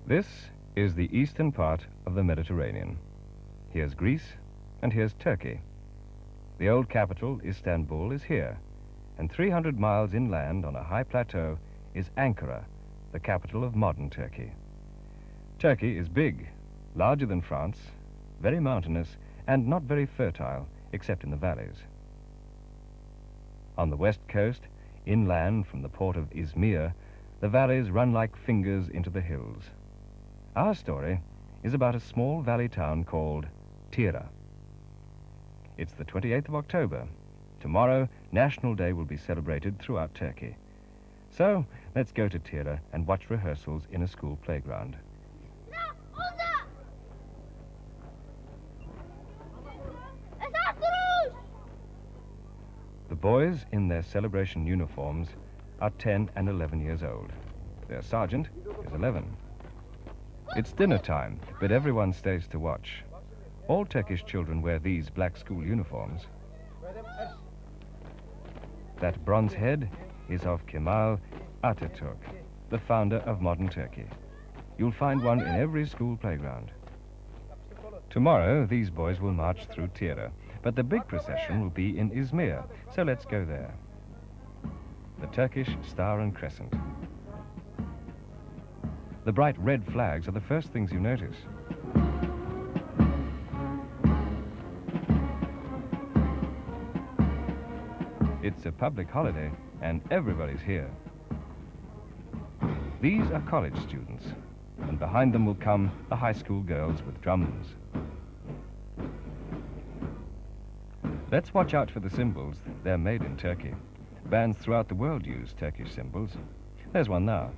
This is the eastern part of the Mediterranean. Here's Greece, and here's Turkey. The old capital, Istanbul, is here, and 300 miles inland on a high plateau is Ankara, the capital of modern Turkey. Turkey is big, larger than France, very mountainous, and not very fertile, except in the valleys. On the west coast, inland from the port of Izmir, the valleys run like fingers into the hills. Our story is about a small valley town called Tyra. It's the 28th of October. Tomorrow, National Day will be celebrated throughout Turkey. So, let's go to Tyra and watch rehearsals in a school playground. The boys in their celebration uniforms are 10 and 11 years old. Their sergeant is 11. It's dinner time, but everyone stays to watch. All Turkish children wear these black school uniforms. That bronze head is of Kemal Atatürk, the founder of modern Turkey. You'll find one in every school playground. Tomorrow, these boys will march through Tyra, but the big procession will be in Izmir, so let's go there. The Turkish Star and Crescent. The bright red flags are the first things you notice. It's a public holiday, and everybody's here. These are college students, and behind them will come the high school girls with drums. Let's watch out for the cymbals. They're made in Turkey. Bands throughout the world use Turkish cymbals. There's one now.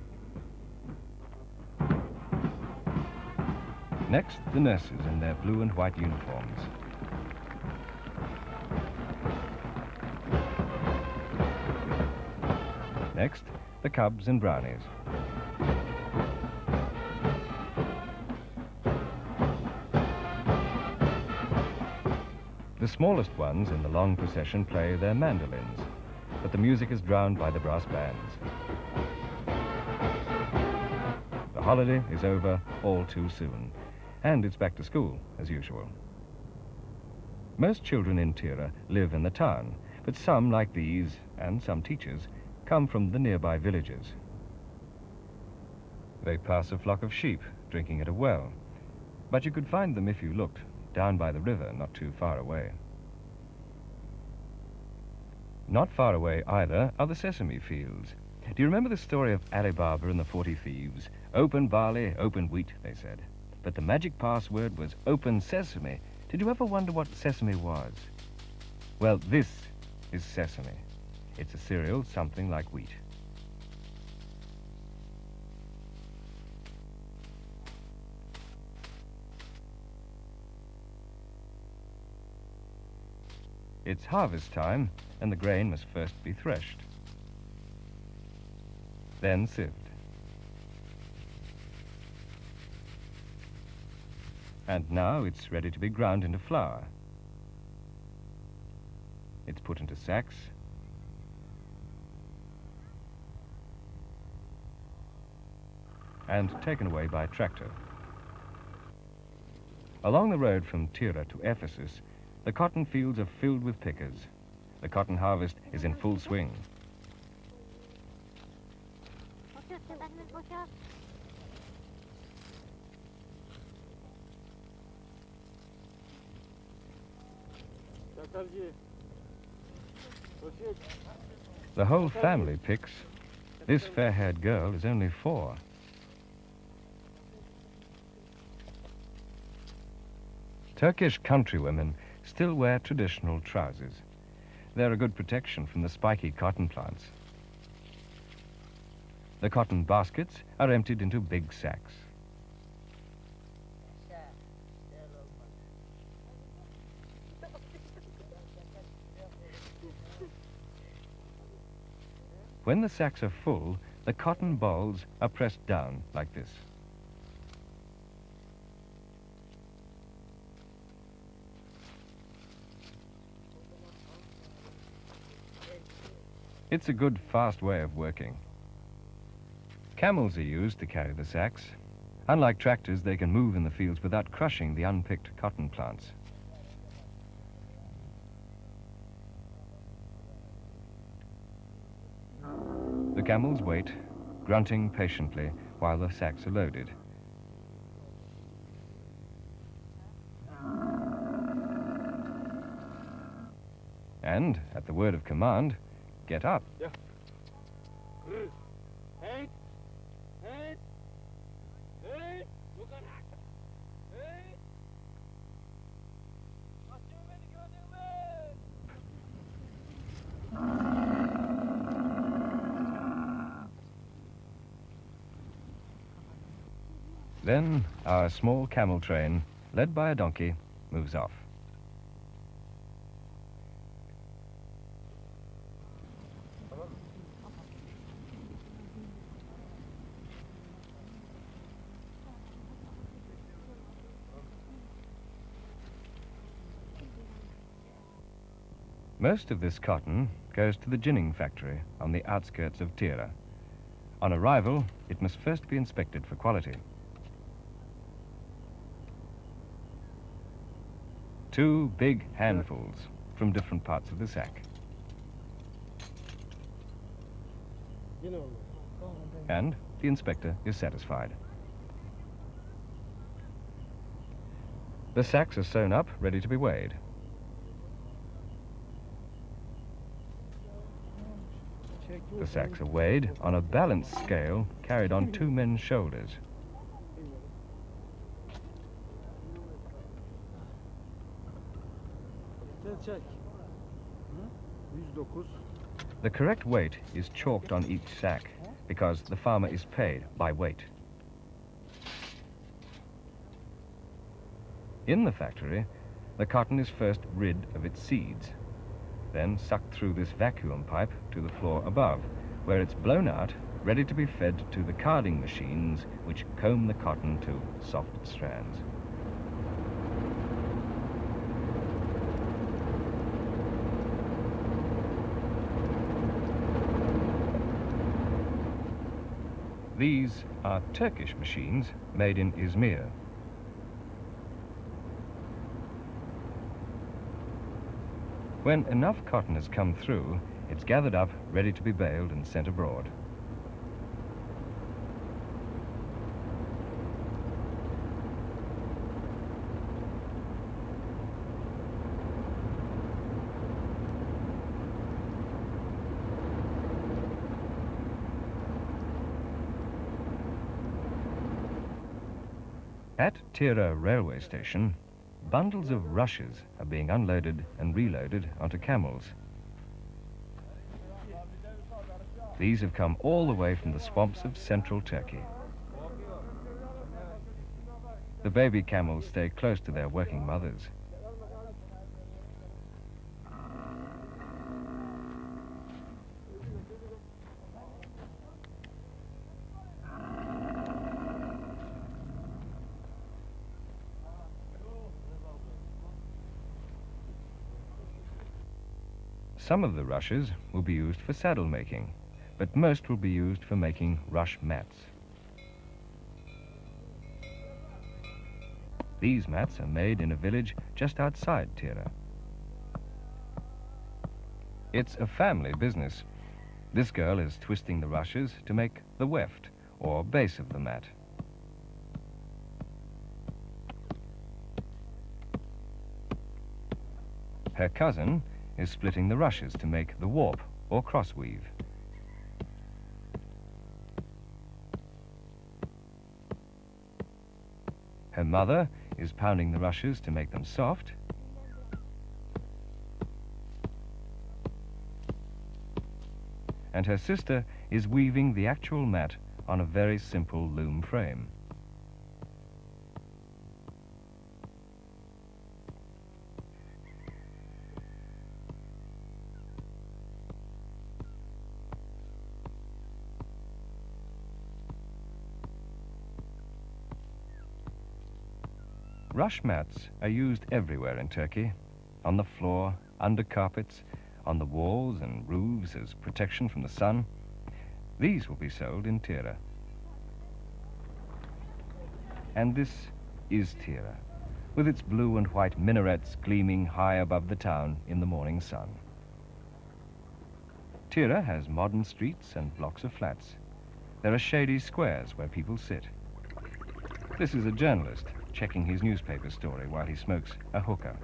Next, the nurses in their blue and white uniforms. Next, the cubs and brownies. The smallest ones in the long procession play their mandolins, but the music is drowned by the brass bands. The holiday is over all too soon, and it's back to school as usual. Most children in Tyra live in the town, but some, like these, and some teachers, come from the nearby villages. They pass a flock of sheep drinking at a well, but you could find them if you looked, down by the river, not too far away. Not far away either are the sesame fields. Do you remember the story of Ali Baba and the 40 Thieves? Open barley, open wheat, they said. But the magic password was open sesame. Did you ever wonder what sesame was? Well, this is sesame. It's a cereal something like wheat. It's harvest time, and the grain must first be threshed, then sieved. And now it's ready to be ground into flour. It's put into sacks, and taken away by tractor. Along the road from Tyra to Ephesus, the cotton fields are filled with pickers. The cotton harvest is in full swing. The whole family picks. This fair-haired girl is only 4. Turkish countrywomen still wear traditional trousers. They're a good protection from the spiky cotton plants. The cotton baskets are emptied into big sacks. When the sacks are full, the cotton balls are pressed down like this. It's a good, fast way of working. Camels are used to carry the sacks. Unlike tractors, they can move in the fields without crushing the unpicked cotton plants. The camels wait, grunting patiently while the sacks are loaded. And, at the word of command, get up. Yeah. Then our small camel train, led by a donkey, moves off. Most of this cotton goes to the ginning factory on the outskirts of Tyra. On arrival, it must first be inspected for quality. 2 big handfuls from different parts of the sack. And the inspector is satisfied. The sacks are sewn up, ready to be weighed. The sacks are weighed on a balance scale carried on 2 men's shoulders. The correct weight is chalked on each sack because the farmer is paid by weight. In the factory, the cotton is first rid of its seeds, then sucked through this vacuum pipe to the floor above, where it's blown out, ready to be fed to the carding machines which comb the cotton to soft strands. These are Turkish machines made in Izmir. When enough cotton has come through, it's gathered up, ready to be baled and sent abroad. At Tyra railway station, bundles of rushes are being unloaded and reloaded onto camels. These have come all the way from the swamps of central Turkey. The baby camels stay close to their working mothers. Some of the rushes will be used for saddle making, but most will be used for making rush mats. These mats are made in a village just outside Tyra. It's a family business. This girl is twisting the rushes to make the weft, or base of the mat. Her cousin is splitting the rushes to make the warp, or cross weave. Her mother is pounding the rushes to make them soft. And her sister is weaving the actual mat on a very simple loom frame. Rush mats are used everywhere in Turkey, on the floor, under carpets, on the walls and roofs as protection from the sun. These will be sold in Tyra. And this is Tyra, with its blue and white minarets gleaming high above the town in the morning sun. Tyra has modern streets and blocks of flats. There are shady squares where people sit. This is a journalist checking his newspaper story while he smokes a hookah.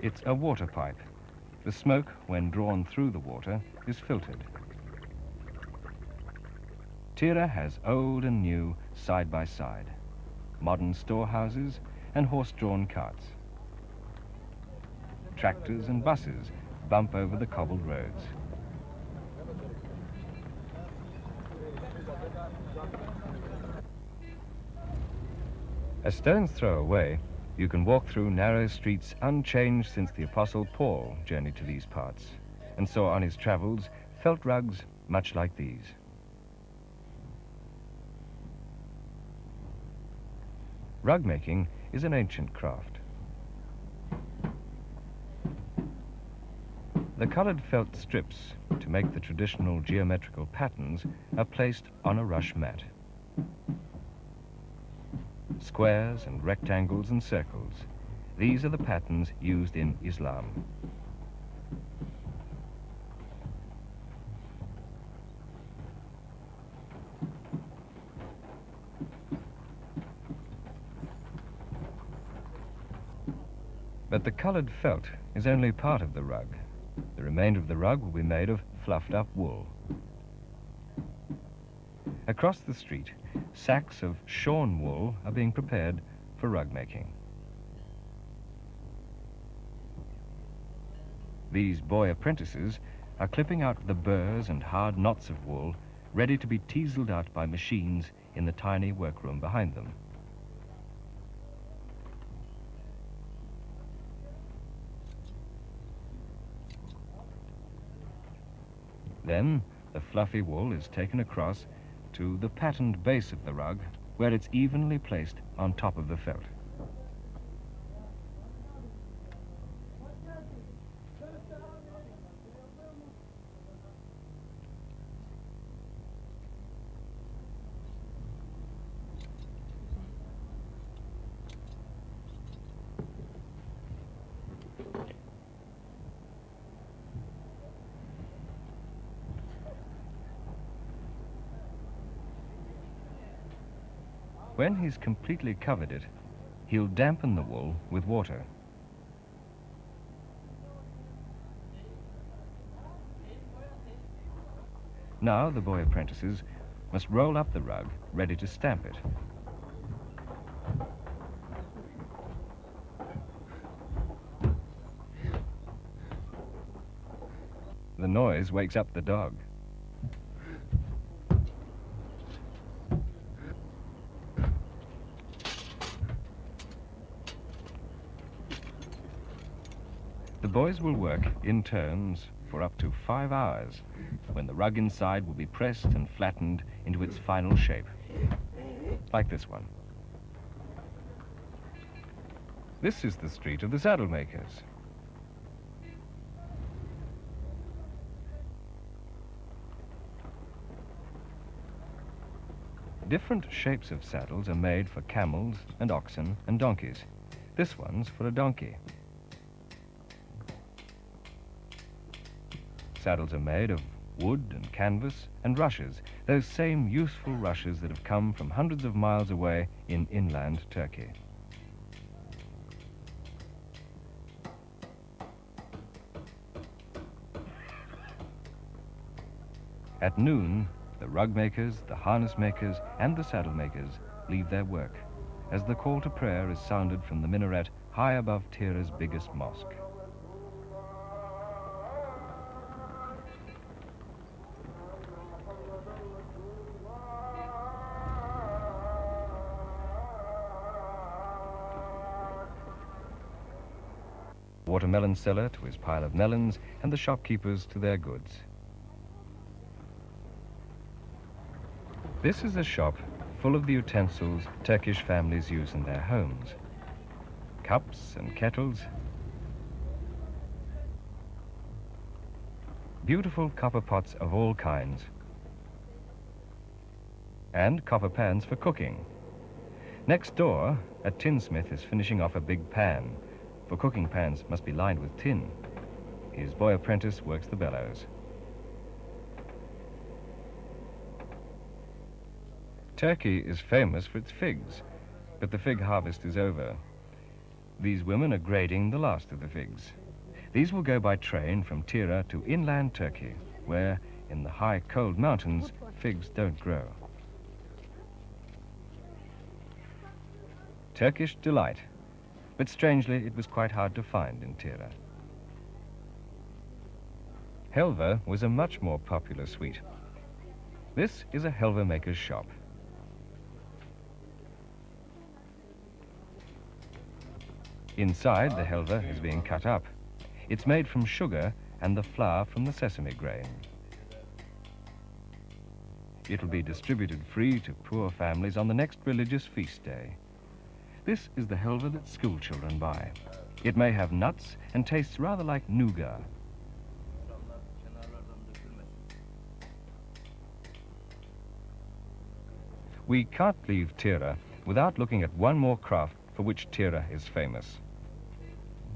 It's a water pipe. The smoke, when drawn through the water, is filtered. Tyra has old and new side by side, modern storehouses and horse-drawn carts. Tractors and buses bump over the cobbled roads. A stone's throw away, you can walk through narrow streets unchanged since the Apostle Paul journeyed to these parts and saw on his travels felt rugs much like these. Rug making is an ancient craft. The colored felt strips to make the traditional geometrical patterns are placed on a rush mat. Squares and rectangles and circles. These are the patterns used in Islam. But the colored felt is only part of the rug. The remainder of the rug will be made of fluffed up wool. Across the street, sacks of shorn wool are being prepared for rug making. These boy apprentices are clipping out the burrs and hard knots of wool ready to be teaseled out by machines in the tiny workroom behind them. Then the fluffy wool is taken across to the patterned base of the rug, where it's evenly placed on top of the felt. When he's completely covered it, he'll dampen the wool with water. Now the boy apprentices must roll up the rug, ready to stamp it. The noise wakes up the dog. The boys will work in turns for up to 5 hours, when the rug inside will be pressed and flattened into its final shape, like this one. This is the street of the saddle makers. Different shapes of saddles are made for camels and oxen and donkeys. This one's for a donkey. Saddles are made of wood and canvas and rushes, those same useful rushes that have come from hundreds of miles away in inland Turkey. At noon, the rug makers, the harness makers, and the saddle makers leave their work as the call to prayer is sounded from the minaret high above Tyra's biggest mosque. Watermelon seller to his pile of melons, and the shopkeepers to their goods. This is a shop full of the utensils Turkish families use in their homes. Cups and kettles, beautiful copper pots of all kinds, and copper pans for cooking. Next door, a tinsmith is finishing off a big pan, for cooking pans must be lined with tin. His boy apprentice works the bellows. Turkey is famous for its figs, but the fig harvest is over. These women are grading the last of the figs. These will go by train from Tyra to inland Turkey, where, in the high, cold mountains, figs don't grow. Turkish delight, but strangely it was quite hard to find in Tyra. Helva was a much more popular sweet. This is a helva maker's shop. Inside, the helva is being cut up. It's made from sugar and the flour from the sesame grain. It'll be distributed free to poor families on the next religious feast day. This is the helva that school children buy. It may have nuts and tastes rather like nougat. We can't leave Tyra without looking at one more craft for which Tyra is famous.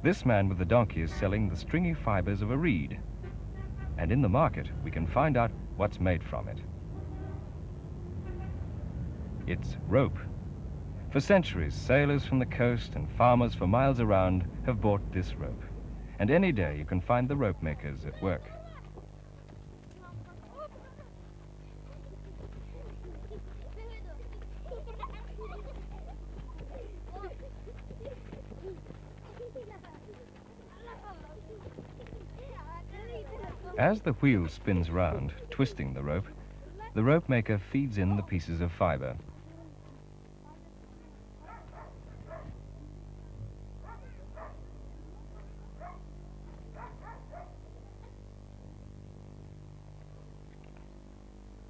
This man with the donkey is selling the stringy fibers of a reed, and in the market we can find out what's made from it. It's rope. For centuries, sailors from the coast and farmers for miles around have bought this rope, and any day you can find the rope makers at work. As the wheel spins round, twisting the rope maker feeds in the pieces of fiber.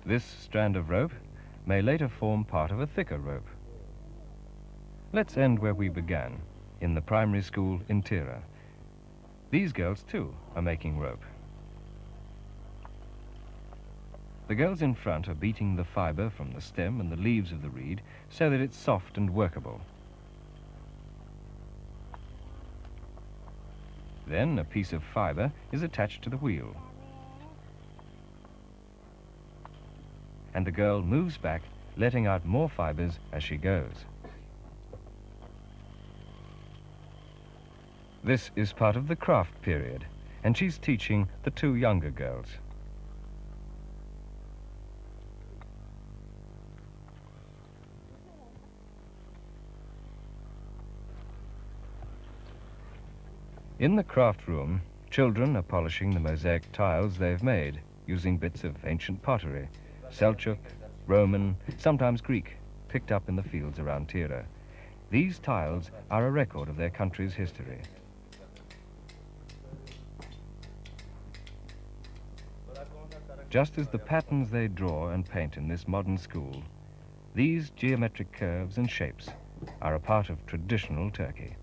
This strand of rope may later form part of a thicker rope. Let's end where we began, in the primary school in Tyra. These girls, too, are making rope. The girls in front are beating the fiber from the stem and the leaves of the reed so that it's soft and workable. Then a piece of fiber is attached to the wheel. And the girl moves back, letting out more fibers as she goes. This is part of the craft period, and she's teaching the two younger girls. In the craft room, children are polishing the mosaic tiles they've made, using bits of ancient pottery, Seljuk, Roman, sometimes Greek, picked up in the fields around Tyra. These tiles are a record of their country's history. Just as the patterns they draw and paint in this modern school, these geometric curves and shapes are a part of traditional Turkey.